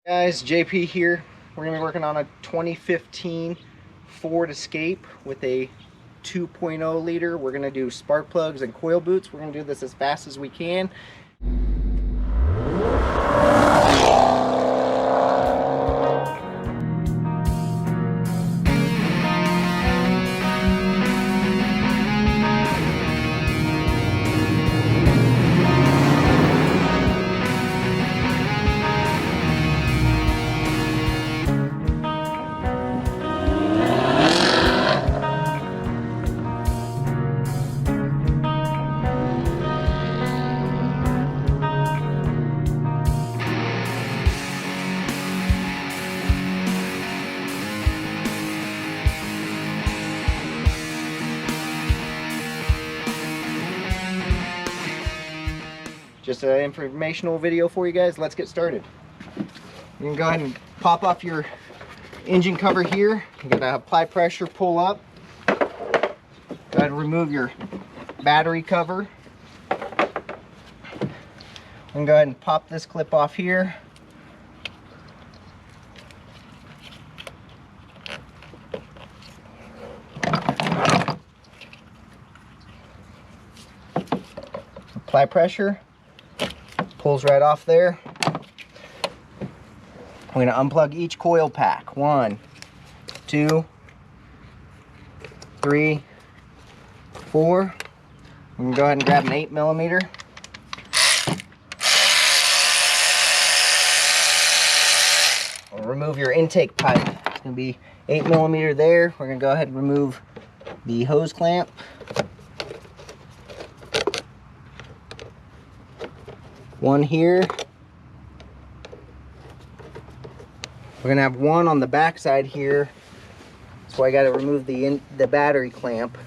Guys, JP here. We're going to be working on a 2015 Ford Escape with a 2.0 liter. We're going to do spark plugs and coil boots. We're going to do this as fast as we can. Just an informational video for you guys. Let's get started. You can go ahead and pop off your engine cover here. You're gonna apply pressure, pull up. Go ahead and remove your battery cover. And go ahead and pop this clip off here. Apply pressure. Pulls right off there. We're going to unplug each coil pack. 1, 2, 3, 4. We can go ahead and grab an 8mm. We'll remove your intake pipe. It's going to be 8mm there. We're going to go ahead and remove the hose clamp. One here. We're gonna have one on the back side here, so I got to remove the battery clamp.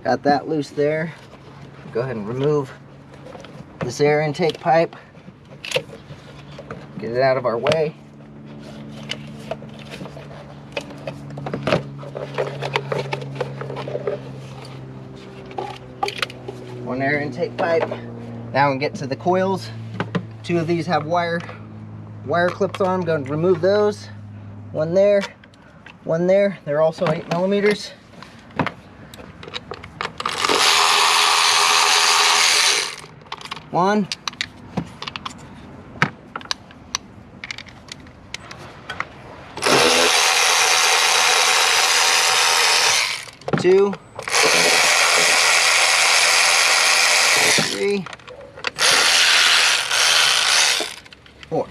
Got that loose there. Go ahead and remove this air intake pipe. Get it out of our way. One air intake pipe. Now we can get to the coils. 2 of these have wire clips on them. Going to remove those. One there, one there. They're also 8mm. One, 2, 3, 4.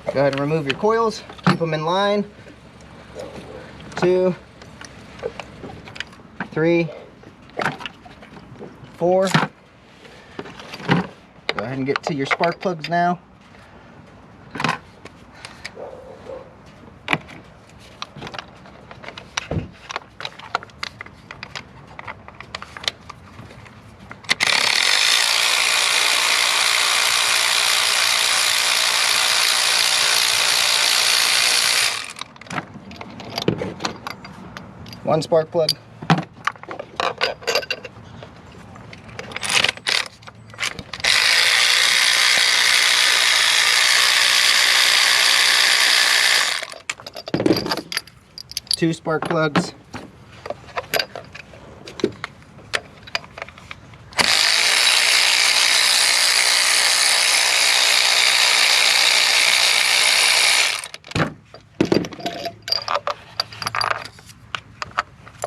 Go ahead and remove your coils. Keep them in line. 2, 3, 4. Go ahead and get to your spark plugs now. One spark plug. Two spark plugs.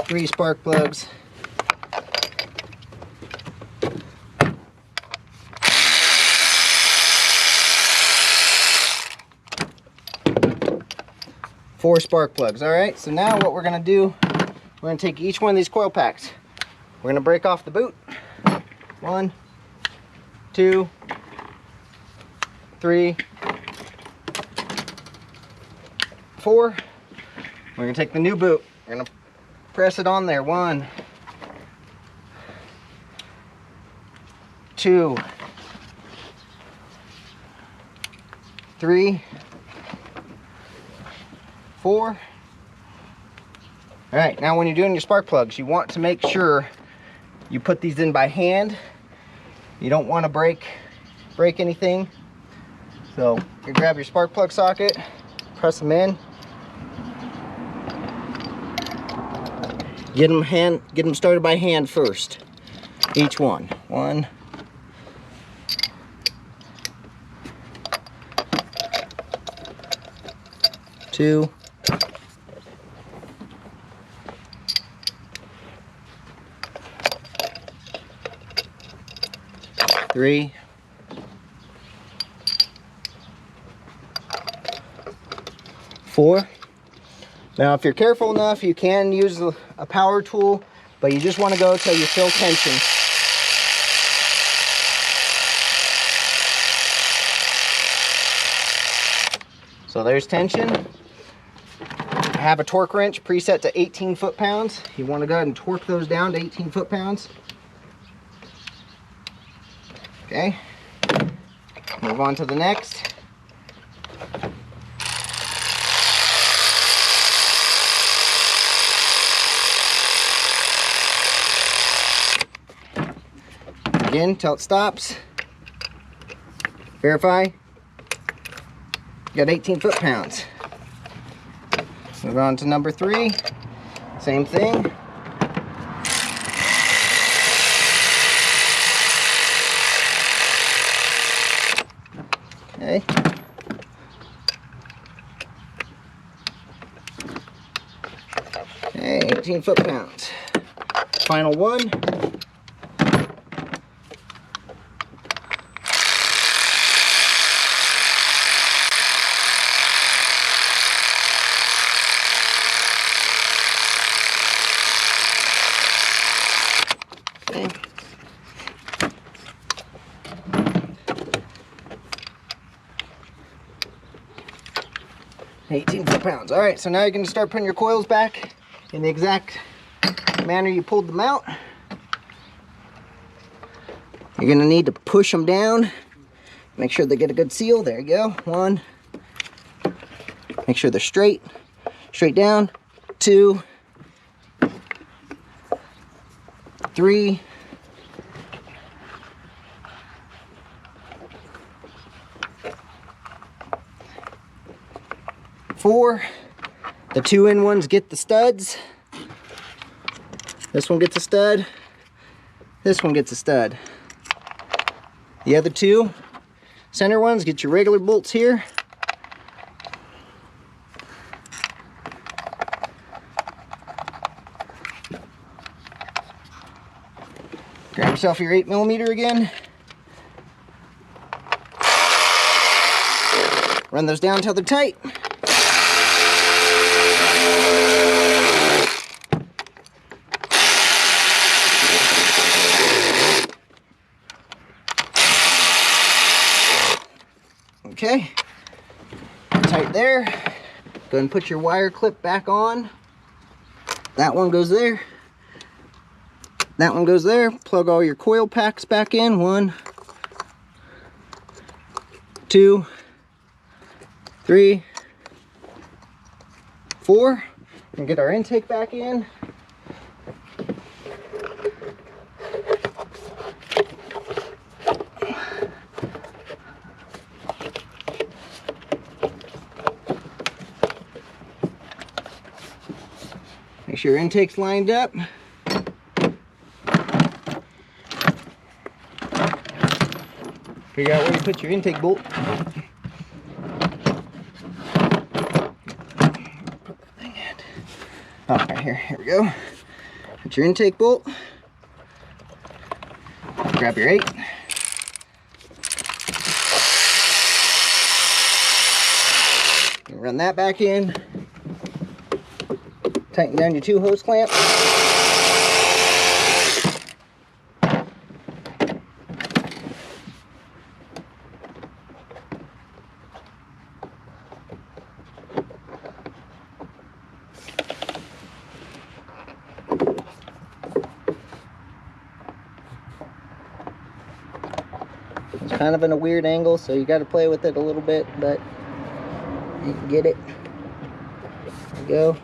Three spark plugs. 4 spark plugs. All right, so now what we're gonna do, we're gonna take each one of these coil packs. We're gonna break off the boot. 1, 2, 3, 4. We're gonna take the new boot. We're gonna press it on there. 1, 2, 3, 4. All right, now when you're doing your spark plugs, you want to make sure you put these in by hand. You don't want to break anything. So you grab your spark plug socket, press them in. Get them started by hand first. Each one. 1, 2, 3, 4. Now if you're careful enough, you can use a power tool, but you just want to go till you feel tension. So there's tension. I have a torque wrench preset to 18 foot-pounds. You want to go ahead and torque those down to 18 foot-pounds. Okay, move on to the next. Again, till it stops. Verify. You got 18 foot-pounds. Move on to number 3. Same thing. Okay. Okay, 18 foot-pounds. Final one. Okay. 18 foot-pounds. All right, so now you're going to start putting your coils back in the exact manner you pulled them out. You're going to need to push them down. Make sure they get a good seal. There you go. 1. Make sure they're straight. Straight down. 2. 3. 4. The 2-in ones get the studs. This one gets a stud. This one gets a stud. The other 2 center ones get your regular bolts here. Grab yourself your 8mm again. Run those down until they're tight. Okay, tight there. Go ahead and put your wire clip back on. That one goes there. That one goes there. Plug all your coil packs back in. 1, 2, 3, 4. And get our intake back in. Make sure your intake's lined up. Figure out where you put your intake bolt. Put the thing in. Oh, right here. Here we go. Put your intake bolt. Grab your 8. Run that back in. Tighten down your 2 hose clamps. kind of in a weird angle, so you got to play with it a little bit, but you can get it. There we go.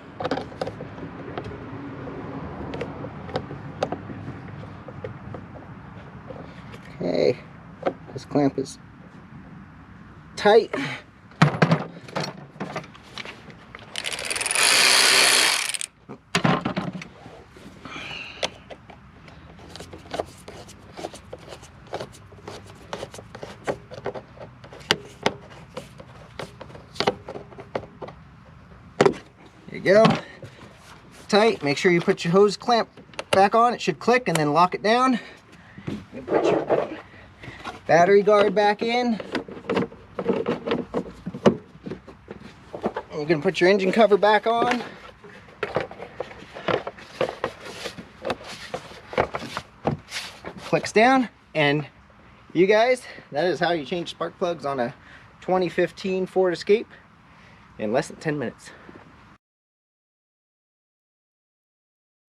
Okay, this clamp is tight. There you go. Tight. Make sure you put your hose clamp back on. It should click, and then lock it down. You put your battery guard back in. And you're going to put your engine cover back on. Clicks down, and you guys, that is how you change spark plugs on a 2015 Ford Escape in less than 10 minutes.